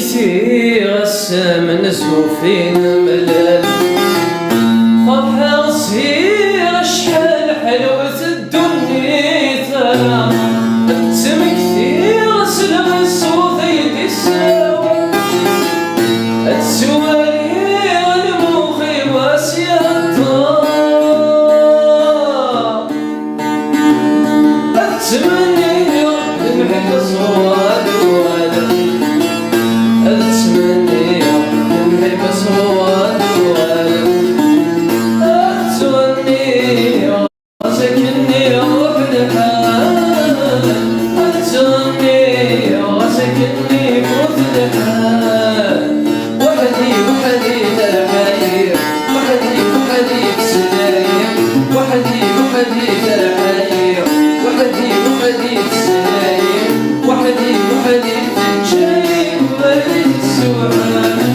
كثير السمن زوفين ملال فرحة صغيرة شحال حلوة الدنيا ترى تم كثير سلم الصوت يدي السوا السواري المخي واسيا الدار التمني نمحك صواد ولا التمني نمحك صواد ولا التمني سكني روح الحال التمني سكني موت الحال وحدي وحدي الحير وحدي وحدي السلايم وحدي وحدي الحير وحدي وحدي السلايم وحدي وحدي الجايب وحدي السؤال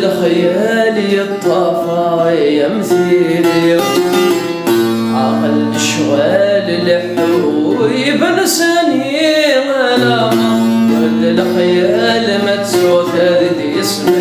الخيالي الطافة يمثيلي عقل الشوال الحوي بلساني ظلام ولد الخيال متسوث هذه اسمه